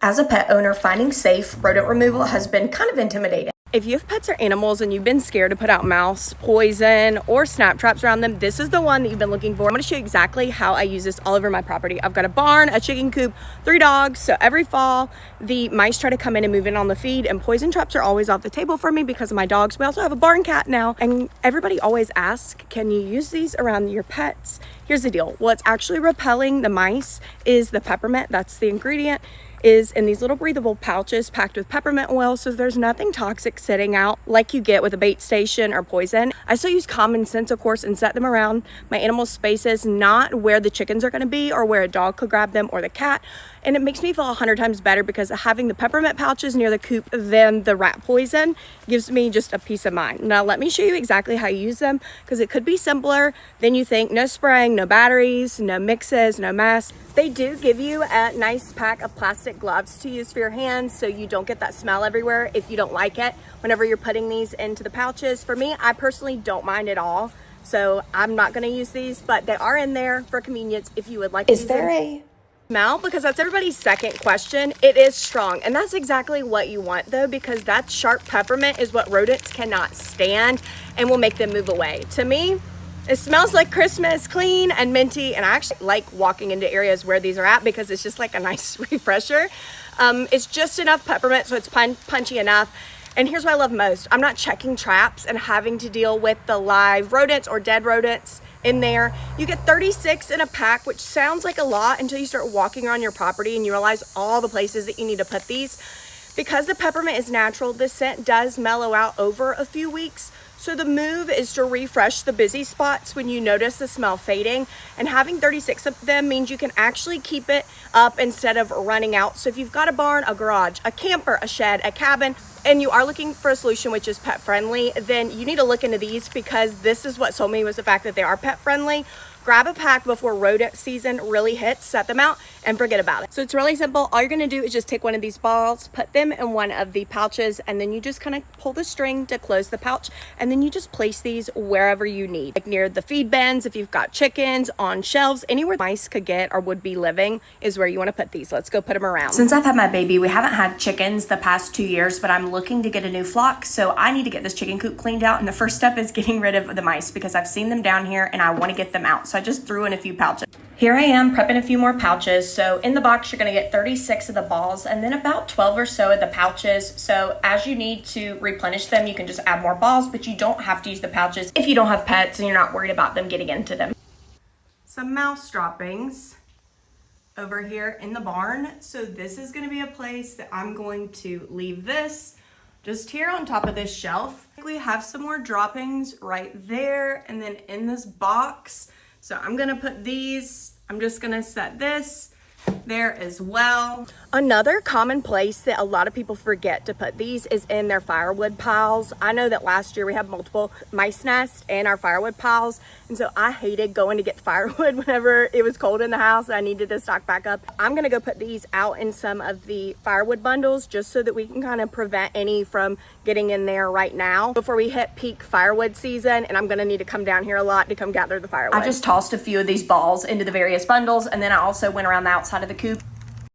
As a pet owner, finding safe rodent removal has been kind of intimidating. If you have pets or animals and you've been scared to put out mouse, poison, or snap traps around them, this is the one that you've been looking for. I'm going to show you exactly how I use this all over my property. I've got a barn, a chicken coop, 3 dogs. So every fall, the mice try to come in and move in on the feed, and poison traps are always off the table for me because of my dogs. We also have a barn cat now, and everybody always asks, can you use these around your pets? Here's the deal. What's actually repelling the mice is the peppermint. That's the ingredient. Is in these little breathable pouches packed with peppermint oil, so there's nothing toxic sitting out like you get with a bait station or poison. I still use common sense, of course, and set them around my animal spaces, not where the chickens are going to be or where a dog could grab them or the cat. And it makes me feel 100 times better because having the peppermint pouches near the coop than the rat poison gives me just a peace of mind. Now let me show you exactly how you use them, because it could be simpler than you think. No spraying, no batteries, no mixes, no mess. They do give you a nice pack of plastic gloves to use for your hands so you don't get that smell everywhere if you don't like it whenever you're putting these into the pouches. For me, I personally don't mind at all, so I'm not going to use these, but they are in there for convenience if you would like to use them. Is there a smell? Because that's everybody's second question. It is strong, and that's exactly what you want though, because that sharp peppermint is what rodents cannot stand and will make them move away. To me, it smells like Christmas, clean and minty, and I actually like walking into areas where these are at because it's just like a nice refresher. It's just enough peppermint so it's punchy enough. And here's what I love most. I'm not checking traps and having to deal with the live rodents or dead rodents in there. You get 36 in a pack, which sounds like a lot until you start walking around your property and you realize all the places that you need to put these. Because the peppermint is natural, the scent does mellow out over a few weeks. So the move is to refresh the busy spots when you notice the smell fading, and having 36 of them means you can actually keep it up instead of running out. So if you've got a barn, a garage, a camper, a shed, a cabin, and you are looking for a solution which is pet friendly, then you need to look into these, because this is what sold me, was the fact that they are pet friendly. Grab a pack before rodent season really hits, set them out, and forget about it. So it's really simple. All you're gonna do is just take one of these balls, put them in one of the pouches, and then you just kind of pull the string to close the pouch, and then you just place these wherever you need, like near the feed bins, if you've got chickens, on shelves, anywhere mice could get or would be living is where you want to put these. Let's go put them around. Since I've had my baby, we haven't had chickens the past 2 years, but I'm looking to get a new flock, so I need to get this chicken coop cleaned out, and the first step is getting rid of the mice because I've seen them down here and I want to get them out. So I just threw in a few pouches. Here I am prepping a few more pouches. So in the box, you're gonna get 36 of the balls and then about 12 or so of the pouches. So as you need to replenish them, you can just add more balls, but you don't have to use the pouches if you don't have pets and you're not worried about them getting into them. Some mouse droppings over here in the barn. So this is gonna be a place that I'm going to leave this just here on top of this shelf. We have some more droppings right there and then in this box. So I'm gonna put these, I'm just gonna set this there as well. Another common place that a lot of people forget to put these is in their firewood piles. I know that last year we had multiple mice nests in our firewood piles, and so I hated going to get firewood whenever it was cold in the house and I needed to stock back up. I'm gonna go put these out in some of the firewood bundles just so that we can kind of prevent any from getting in there right now before we hit peak firewood season, and I'm gonna need to come down here a lot to come gather the firewood. I just tossed a few of these balls into the various bundles, and then I also went around the outside of the coop